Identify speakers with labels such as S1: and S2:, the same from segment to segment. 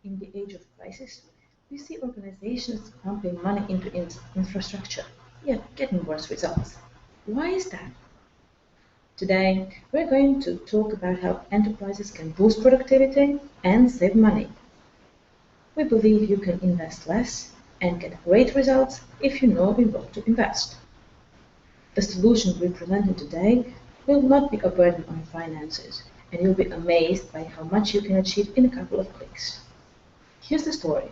S1: In the age of crisis, we see organizations pumping money into infrastructure, yet getting worse results. Why is that? Today, we're going to talk about how enterprises can boost productivity and save money. We believe you can invest less and get great results if you know in what to invest. The solution we presented today will not be a burden on your finances, and you'll be amazed by how much you can achieve in a couple of clicks. Here's the story.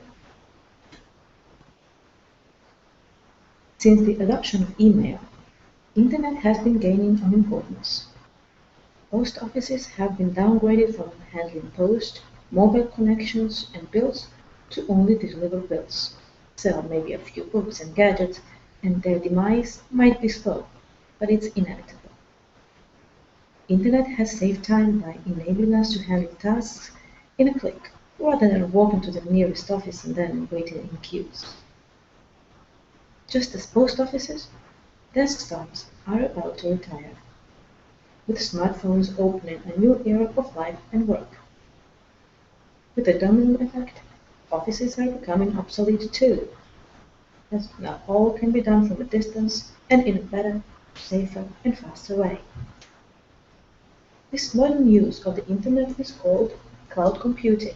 S1: Since the adoption of email, Internet has been gaining on importance. Post offices have been downgraded from handling post, mobile connections, and bills to only deliver bills, sell maybe a few books and gadgets, and their demise might be slow, but it's inevitable. Internet has saved time by enabling us to handle tasks in a click, rather than walking to the nearest office and then waiting in queues. Just as post offices, desktops are about to retire, with smartphones opening a new era of life and work. With the domino effect, offices are becoming obsolete too, as now all can be done from a distance and in a better, safer, and faster way. This modern use of the Internet is called cloud computing.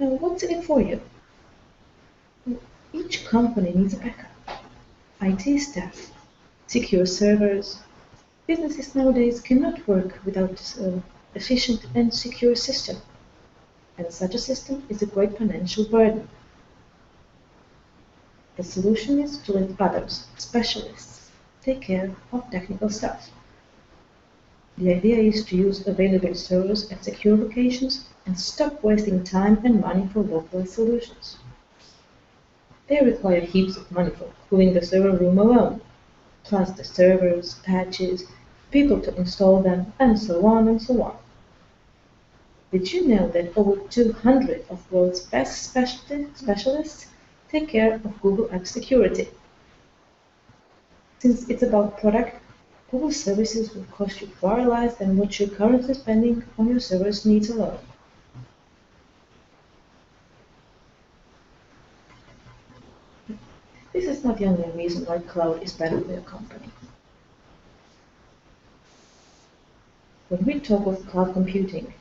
S1: Now, what's in it for you? Each company needs a backup. IT staff, secure servers. Businesses nowadays cannot work without an efficient and secure system, and such a system is a great financial burden. The solution is to let others, specialists, take care of technical stuff. The idea is to use available servers at secure locations and stop wasting time and money for localized solutions. They require heaps of money for cooling the server room alone, plus the servers, patches, people to install them, and so on and so on. Did you know that over 200 of world's best specialists take care of Google Apps security? Since it's about product, Google services will cost you far less than what you're currently spending on your server's needs alone. This is not the only reason why cloud is better for your company. When we talk of cloud computing,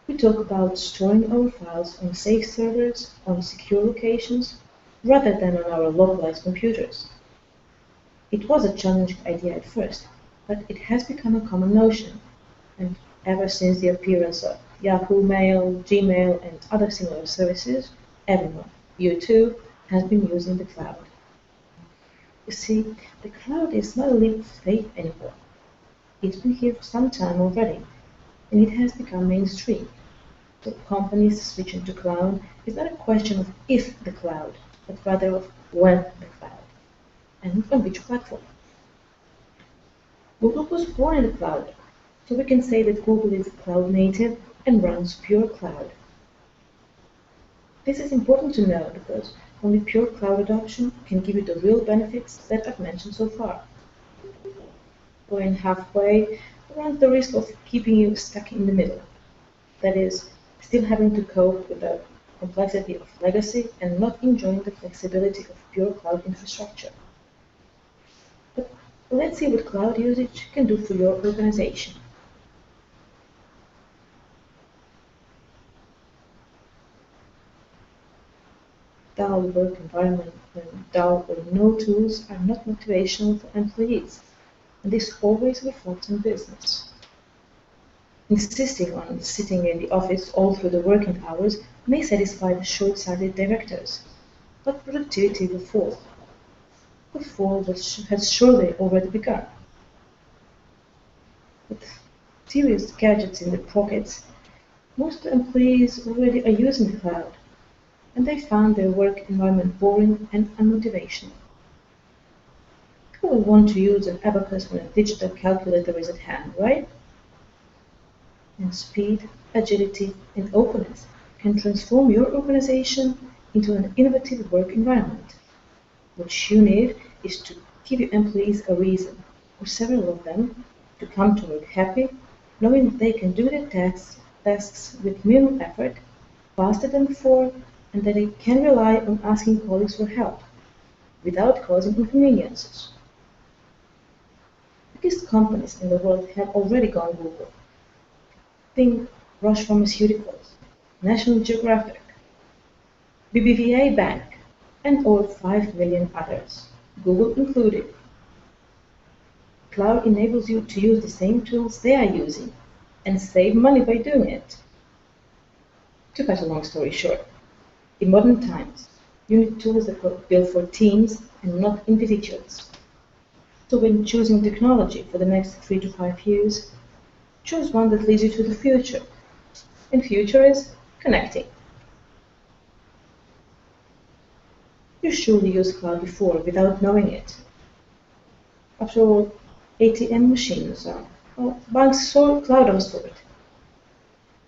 S1: we talk about storing our files on safe servers on secure locations rather than on our localized computers. It was a challenging idea at first, but it has become a common notion, and ever since the appearance of Yahoo Mail, Gmail, and other similar services, everyone, you too, has been using the cloud. You see, the cloud is not a leap of faith anymore. It's been here for some time already, and it has become mainstream. So companies switching to cloud is not a question of if the cloud, but rather of when the cloud, and on which platform. Google was born in the cloud, so we can say that Google is cloud native and runs pure cloud. This is important to know because only pure cloud adoption can give you the real benefits that I've mentioned so far. Going halfway runs the risk of keeping you stuck in the middle. That is, still having to cope with the complexity of legacy and not enjoying the flexibility of pure cloud infrastructure. But let's see what cloud usage can do for your organization. Dull work environment when dull or no tools are not motivational for employees, and this always reflects on business. Insisting on sitting in the office all through the working hours may satisfy the short-sighted directors, but productivity will fall. The fall has surely already begun. With serious gadgets in their pockets, most employees already are using the cloud, and they found their work environment boring and unmotivational. Who will want to use an abacus when a digital calculator is at hand, right? And speed, agility, and openness can transform your organization into an innovative work environment. What you need is to give your employees a reason, or several of them, to come to work happy, knowing that they can do their tasks tasks with minimum effort, faster than before, and that they can rely on asking colleagues for help without causing inconveniences. The biggest companies in the world have already gone Google. Think Roche Pharmaceuticals, National Geographic, BBVA Bank, and over 5 million others, Google included. Cloud enables you to use the same tools they are using and save money by doing it. To cut a long story short, in modern times, you need tools that were built for teams and not individuals. So when choosing technology for the next 3 to 5 years, choose one that leads you to the future. And future is connecting. You surely used cloud before without knowing it. After all, ATM machines are, well, banks saw cloud outsourced.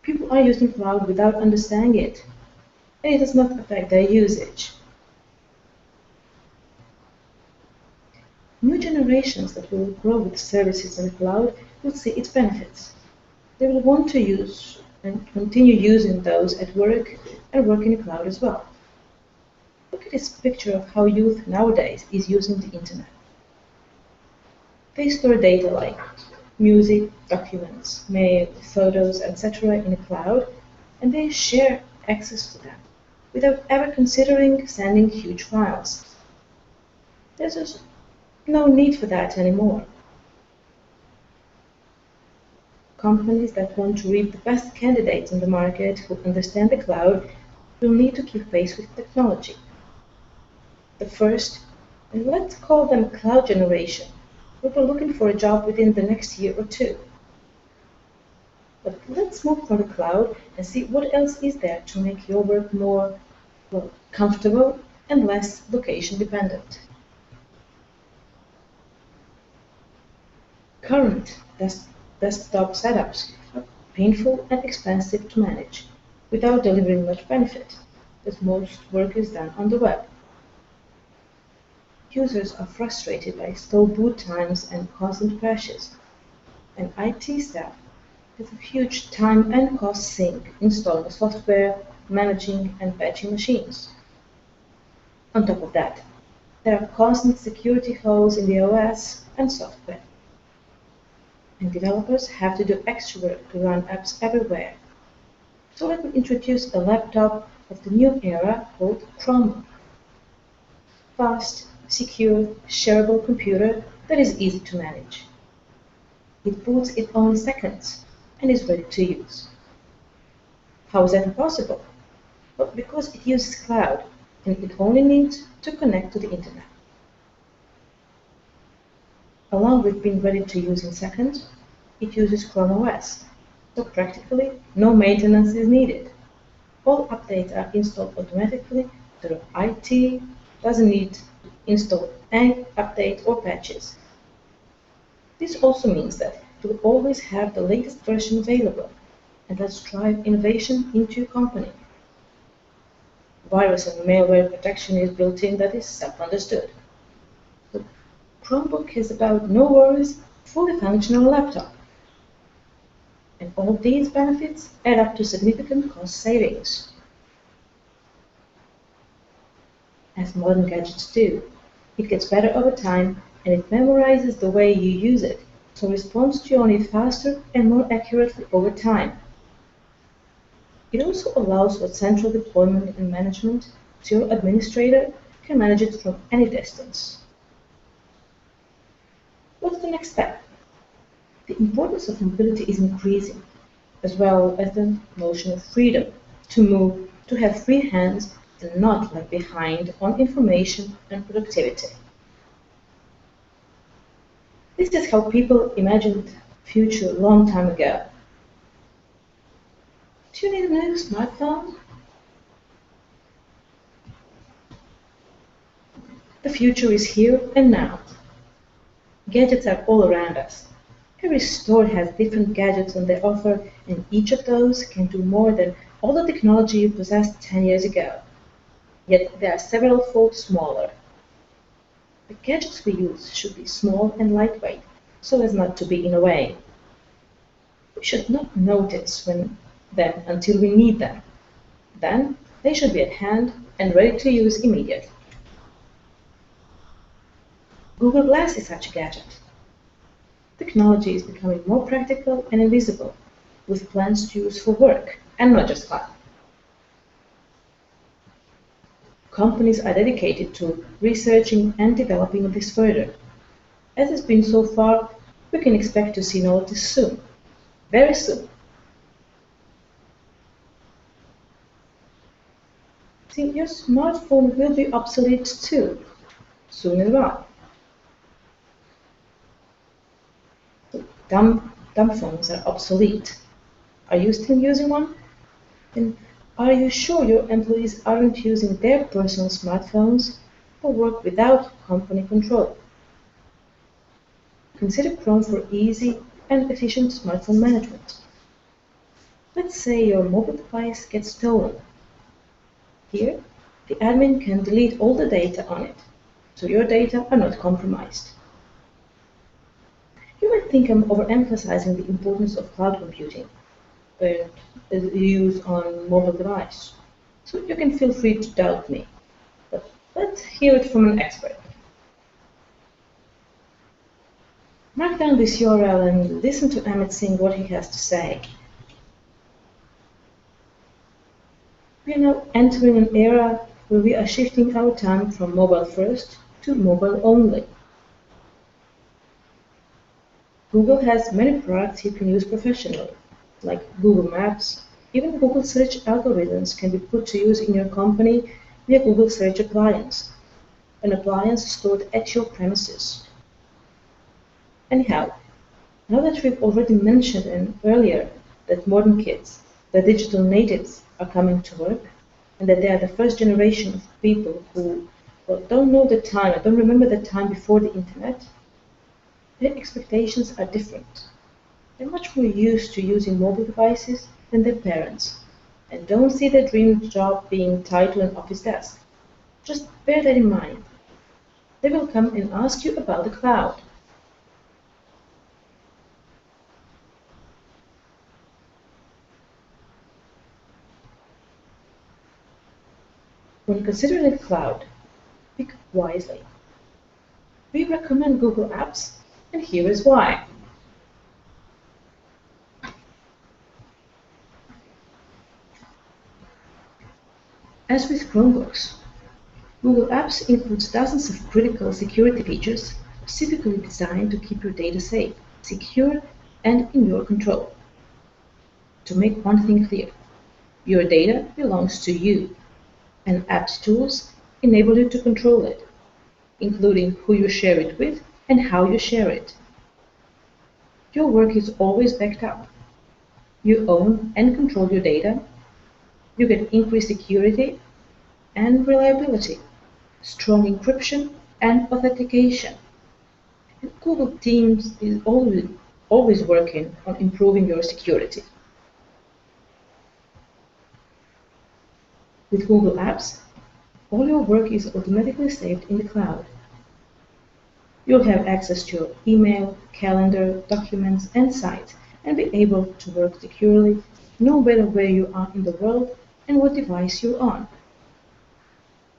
S1: People are using cloud without understanding it, and it does not affect their usage. New generations that will grow with services in the cloud will see its benefits. They will want to use and continue using those at work and work in the cloud as well. Look at this picture of how youth nowadays is using the internet. They store data like music, documents, mail, photos, etc. in the cloud, and they share access to them without ever considering sending huge files. There's just no need for that anymore. Companies that want to reap the best candidates in the market who understand the cloud will need to keep pace with technology. The first, and let's call them cloud generation, will be looking for a job within the next year or two. But let's move from the cloud and see what else is there to make your work more, well, comfortable and less location dependent. Current desktop setups are painful and expensive to manage, without delivering much benefit, as most work is done on the web. Users are frustrated by slow boot times and constant crashes, and IT staff has a huge time and cost sink installing software, managing and patching machines. On top of that, there are constant security holes in the OS and software, and developers have to do extra work to run apps everywhere. So let me introduce a laptop of the new era called Chromebook. Fast, secure, shareable computer that is easy to manage. It boots in only seconds and is ready to use. How is that possible? Well, because it uses cloud and it only needs to connect to the internet. Along with being ready to use in seconds, it uses Chrome OS, so practically no maintenance is needed. All updates are installed automatically, so IT doesn't need to install any update or patches. This also means that you will always have the latest version available, and let's drive innovation into your company. Virus and malware protection is built in, that is self-understood. The Chromebook is about no worries, fully functional laptop. And all these benefits add up to significant cost savings. As modern gadgets do, it gets better over time and it memorizes the way you use it, so responds to your need faster and more accurately over time. It also allows for central deployment and management, so your administrator can manage it from any distance. What's the next step? The importance of mobility is increasing, as well as the notion of freedom to move, to have free hands and not lag behind on information and productivity. This is how people imagined the future a long time ago. Do you need a new smartphone? The future is here and now. Gadgets are all around us. Every store has different gadgets on their offer, and each of those can do more than all the technology you possessed 10 years ago. Yet they are several fold smaller. The gadgets we use should be small and lightweight, so as not to be in a way. We should not notice when them until we need them. Then they should be at hand and ready to use immediately. Google Glass is such a gadget. Technology is becoming more practical and invisible, with plans to use for work and not just fun. Companies are dedicated to researching and developing this further. As it's been so far, we can expect to see notice soon, very soon. See, your smartphone will be obsolete too, soon as well. Dumb phones are obsolete. Are you still using one? And are you sure your employees aren't using their personal smartphones for work without company control? Consider Chrome for easy and efficient smartphone management. Let's say your mobile device gets stolen. Here, the admin can delete all the data on it, so your data are not compromised. You might think I'm overemphasizing the importance of cloud computing and its use on mobile device, so you can feel free to doubt me. But let's hear it from an expert. Mark down this URL and listen to Amit Singh what he has to say. We are now entering an era where we are shifting our time from mobile first to mobile only. Google has many products you can use professionally, like Google Maps. Even Google search algorithms can be put to use in your company via Google Search Appliance, an appliance stored at your premises. Anyhow, now that we've already mentioned earlier that modern kids, the digital natives, are coming to work, and that they are the first generation of people who don't know the time, don't remember the time before the internet, their expectations are different. They're much more used to using mobile devices than their parents, and don't see their dream job being tied to an office desk. Just bear that in mind. They will come and ask you about the cloud. When considering the cloud, pick wisely. We recommend Google Apps, and here is why. As with Chromebooks, Google Apps includes dozens of critical security features specifically designed to keep your data safe, secure, and in your control. To make one thing clear, your data belongs to you, and apps tools enable you to control it, including who you share it with and how you share it. Your work is always backed up. You own and control your data. You get increased security and reliability, strong encryption and authentication. And Google Teams is always working on improving your security. With Google Apps, all your work is automatically saved in the cloud. You'll have access to your email, calendar, documents, and sites, and be able to work securely no matter where you are in the world and what device you're on.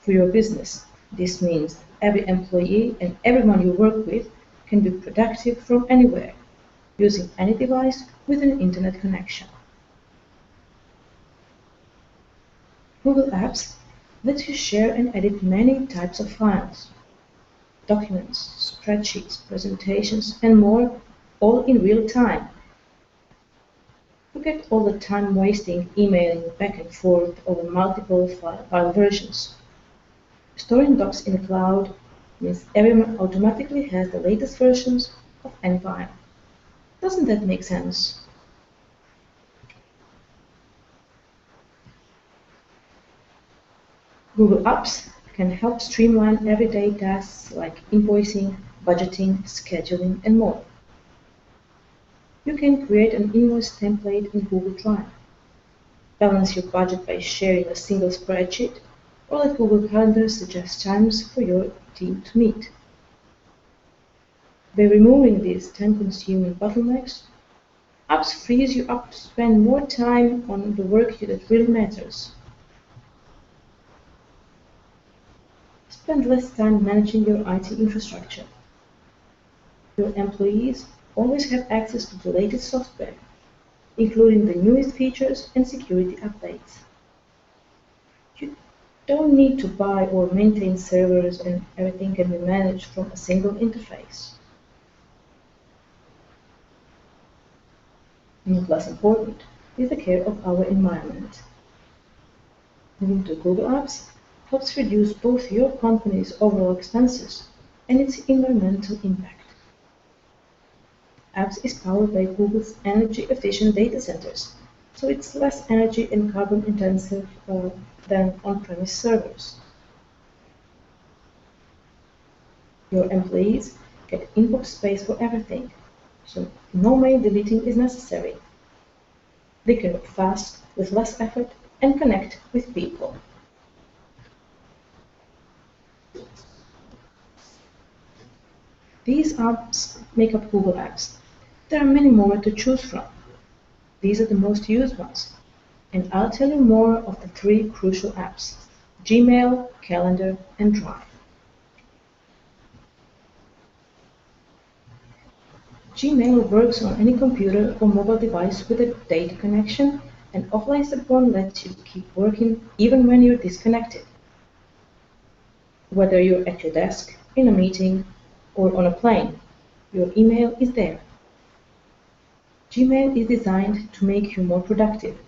S1: For your business, this means every employee and everyone you work with can be productive from anywhere, using any device with an internet connection. Google Apps lets you share and edit many types of files, documents, spreadsheets, presentations, and more, all in real time. Forget all the time wasting emailing back and forth over multiple file versions. Storing docs in the cloud means everyone automatically has the latest versions of any file. Doesn't that make sense? Google Apps can help streamline everyday tasks like invoicing, budgeting, scheduling, and more. You can create an invoice template in Google Drive, balance your budget by sharing a single spreadsheet, or let Google Calendar suggest times for your team to meet. By removing these time-consuming bottlenecks, Apps frees you up to spend more time on the work that really matters. Spend less time managing your IT infrastructure. Your employees always have access to the latest software, including the newest features and security updates. You don't need to buy or maintain servers, and everything can be managed from a single interface. Not less important is the care of our environment. Moving to Google Apps helps reduce both your company's overall expenses and its environmental impact. Apps is powered by Google's energy-efficient data centers, so it's less energy and carbon intensive than on-premise servers. Your employees get inbox space for everything, so no mail deleting is necessary. They can work fast, with less effort, and connect with people. These apps make up Google Apps. There are many more to choose from. These are the most used ones, and I'll tell you more of the three crucial apps: Gmail, Calendar, and Drive. Gmail works on any computer or mobile device with a data connection, and offline step 1 lets you keep working even when you're disconnected. Whether you're at your desk, in a meeting, or on a plane, your email is there. Gmail is designed to make you more productive.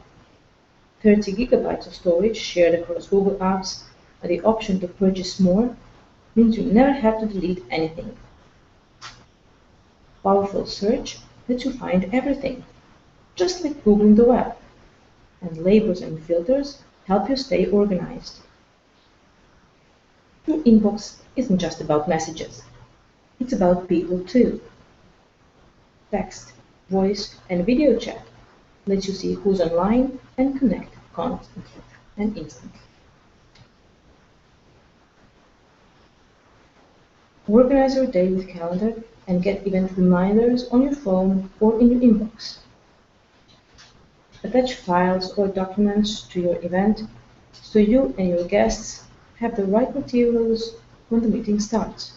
S1: 30 gigabytes of storage shared across Google Apps and the option to purchase more means you never have to delete anything. Powerful search lets you find everything, just like Googling the web, and labels and filters help you stay organized. Your inbox isn't just about messages, it's about people too. Text, voice, and video chat lets you see who's online and connect constantly and instantly. Organize your day with Calendar and get event reminders on your phone or in your inbox. Attach files or documents to your event so you and your guests have the right materials when the meeting starts.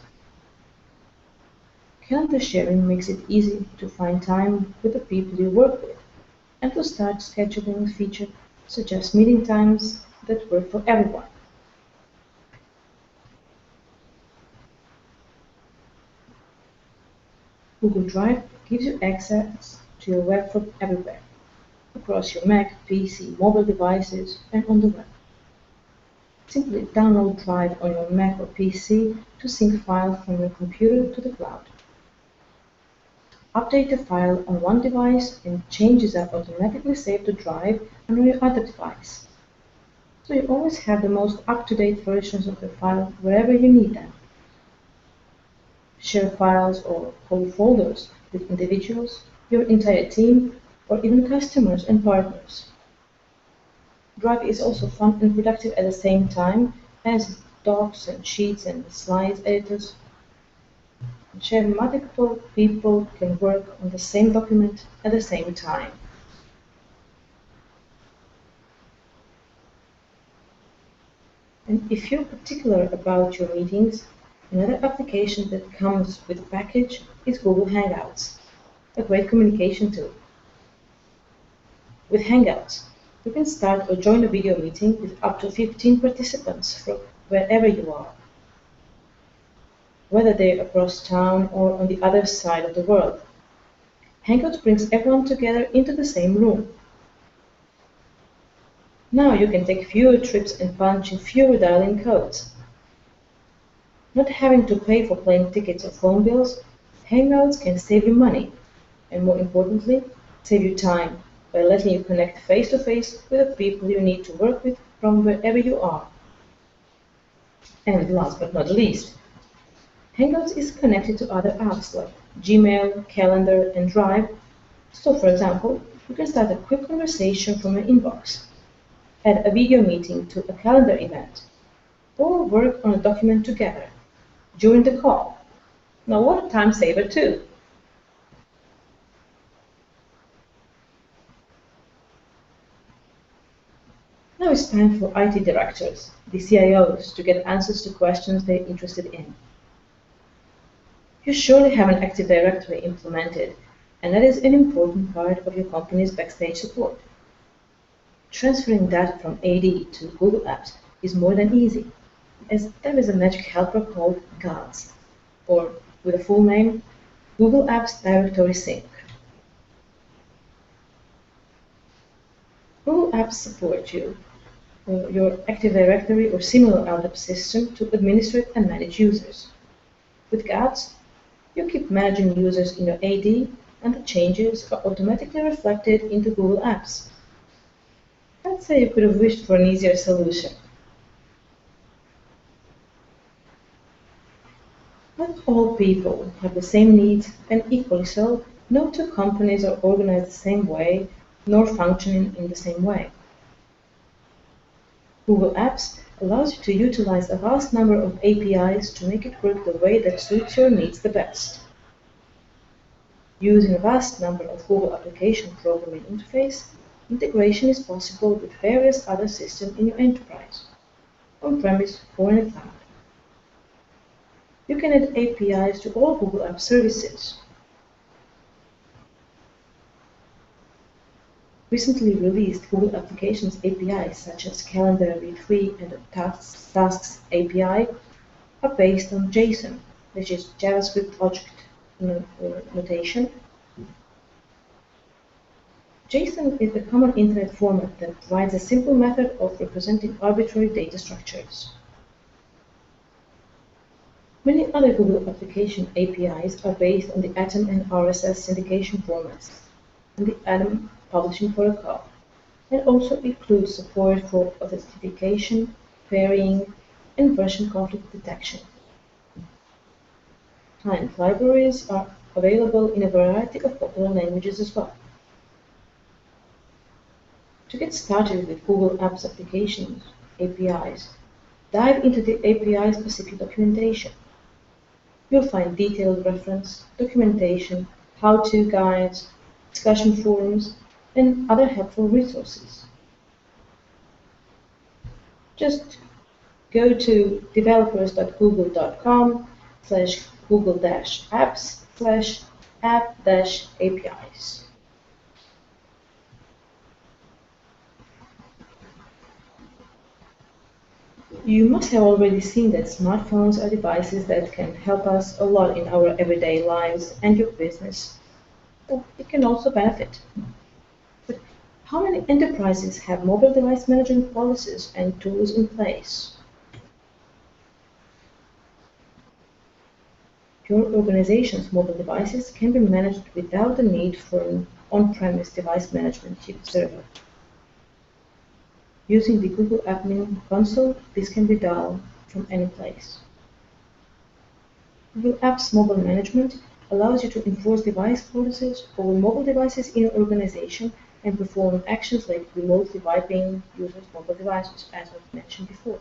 S1: Calendar sharing makes it easy to find time with the people you work with and to start scheduling features such as meeting times that work for everyone. Google Drive gives you access to your web from everywhere, across your Mac, PC, mobile devices, and on the web. Simply download Drive on your Mac or PC to sync files from your computer to the cloud. Update a file on one device and changes are automatically saved to Drive on your other device. So you always have the most up-to-date versions of the file wherever you need them. Share files or whole folders with individuals, your entire team, or even customers and partners. Drive is also fun and productive at the same time, as docs and sheets and slides editors. Share multiple people can work on the same document at the same time. And if you're particular about your meetings, another application that comes with a package is Google Hangouts, a great communication tool. With Hangouts, you can start or join a video meeting with up to 15 participants from wherever you are, whether they're across town or on the other side of the world. Hangouts brings everyone together into the same room. Now you can take fewer trips and punch in fewer dial-in codes. Not having to pay for plane tickets or phone bills, Hangouts can save you money, and more importantly, save you time by letting you connect face-to-face with the people you need to work with from wherever you are. And last but not least, Hangouts is connected to other apps like Gmail, Calendar, and Drive. So, for example, you can start a quick conversation from your inbox, add a video meeting to a calendar event, or work on a document together during the call. Now, what a time saver too! Now it's time for IT directors, the CIOs, to get answers to questions they're interested in. You surely have an Active Directory implemented, and that is an important part of your company's backstage support. Transferring data from AD to Google Apps is more than easy, as there is a magic helper called GADS, or with a full name, Google Apps Directory Sync. Google Apps support your Active Directory or similar LDAP system to administrate and manage users. With GADS, you keep managing users in your AD, and the changes are automatically reflected into Google Apps. I'd say you could have wished for an easier solution. Not all people have the same needs, and equally so, no two companies are organized the same way, nor functioning in the same way. Google Apps allows you to utilize a vast number of APIs to make it work the way that suits your needs the best. Using a vast number of Google application programming interface, integration is possible with various other systems in your enterprise, on-premise or in the cloud. You can add APIs to all Google Apps services. Recently released Google Applications APIs such as Calendar v3 and the Tasks API are based on JSON, which is JavaScript Object Notation. JSON is a common Internet format that provides a simple method of representing arbitrary data structures. Many other Google Application APIs are based on the Atom and RSS syndication formats and the Atom publishing protocol, and also includes support for authentication, pairing, and version conflict detection. Client libraries are available in a variety of popular languages as well. To get started with Google Apps Applications APIs, dive into the API-specific documentation. You'll find detailed reference, documentation, how-to guides, discussion forums, and other helpful resources. Just go to developers.google.com/google-apps/app-apis. You must have already seen that smartphones are devices that can help us a lot in our everyday lives and your business. But it can also benefit. But how many enterprises have mobile device management policies and tools in place? Your organization's mobile devices can be managed without the need for an on-premise device management server. Using the Google Admin Console, this can be done from any place. Google Apps Mobile Management allows you to enforce device policies over mobile devices in your organization and perform actions like remotely wiping users' mobile devices, as I mentioned before.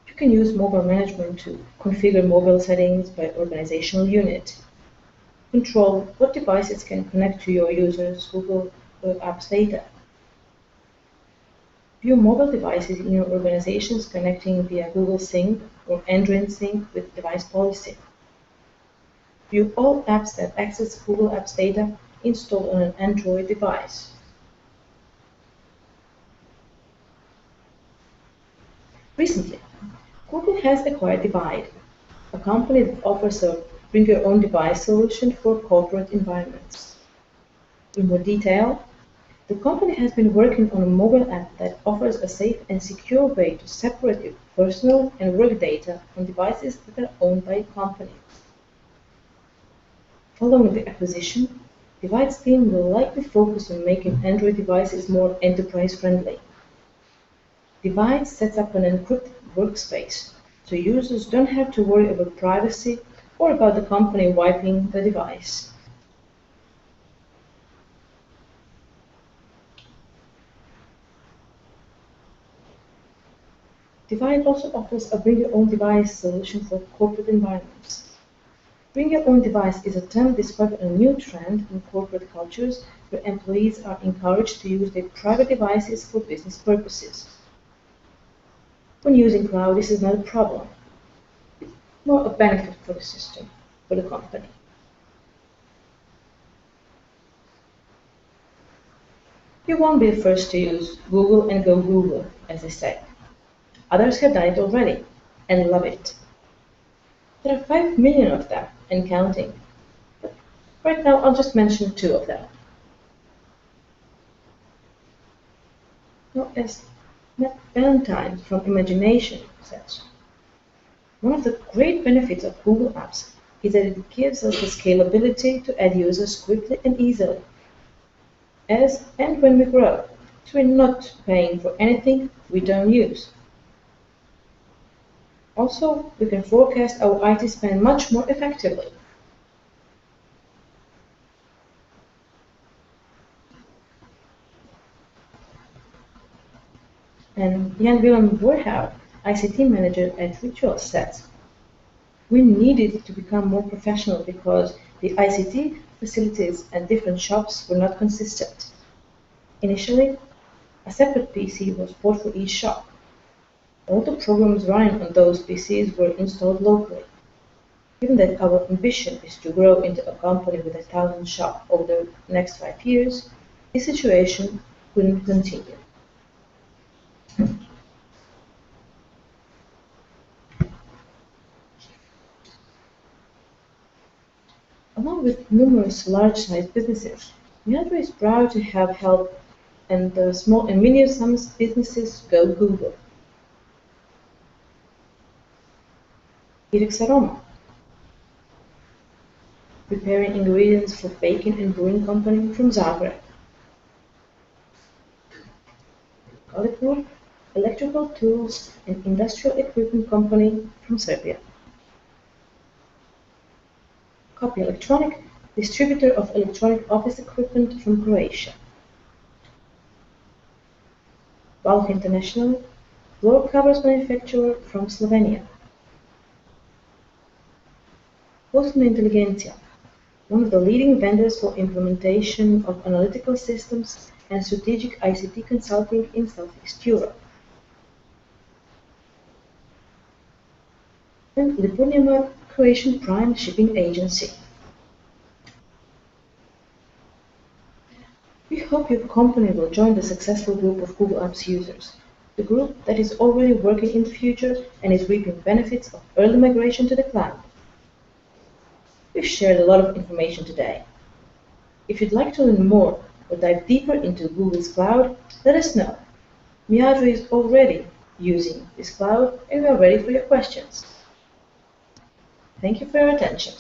S1: You can use mobile management to configure mobile settings by organizational unit, control what devices can connect to your users' Google Apps data, view mobile devices in your organizations connecting via Google Sync or Android Sync with device policy. View all apps that access Google Apps data installed on an Android device. Recently, Google has acquired Divide, a company that offers a bring-your-own-device solution for corporate environments. In more detail, the company has been working on a mobile app that offers a safe and secure way to separate your personal and work data from devices that are owned by a company. Following the acquisition, Divide's team will likely focus on making Android devices more enterprise-friendly. Divide sets up an encrypted workspace, so users don't have to worry about privacy or about the company wiping the device. Divide also offers a bring-your-own-device solution for corporate environments. Bring your own device is a term describing a new trend in corporate cultures where employees are encouraged to use their private devices for business purposes. When using cloud, this is not a problem, more a benefit for the system, for the company. You won't be the first to use Google and go Google, as they say. Others have done it already and love it. There are 5 million of them and counting. But right now, I'll just mention two of them. Now, as Matt Valentine from Imagination says, one of the great benefits of Google Apps is that it gives us the scalability to add users quickly and easily. As and when we grow, so we're not paying for anything we don't use. Also, we can forecast our IT spend much more effectively. And Jan Willem Voorhout, ICT manager at Ritual, says, we needed to become more professional because the ICT facilities at different shops were not consistent. Initially, a separate PC was bought for each shop. All the programs running on those PCs were installed locally. Given that our ambition is to grow into a company with 1,000 shops over the next 5 years, this situation couldn't continue. Along with numerous large-sized businesses, Miadro is proud to have helped and the small and medium-sized businesses go Google. Irix Aroma, preparing ingredients for baking and brewing company from Zagreb. Kalipur, electrical tools and industrial equipment company from Serbia. Copy Electronic, distributor of electronic office equipment from Croatia. Balch International, floor covers manufacturer from Slovenia. Poslovna Inteligencija, one of the leading vendors for implementation of analytical systems and strategic ICT consulting in Southeast Europe. And Lipunjama, Croatian prime shipping agency. We hope your company will join the successful group of Google Apps users, the group that is already working in the future and is reaping benefits of early migration to the cloud. We've shared a lot of information today. If you'd like to learn more or dive deeper into Google's cloud, let us know. Miadro is already using this cloud and we are ready for your questions. Thank you for your attention.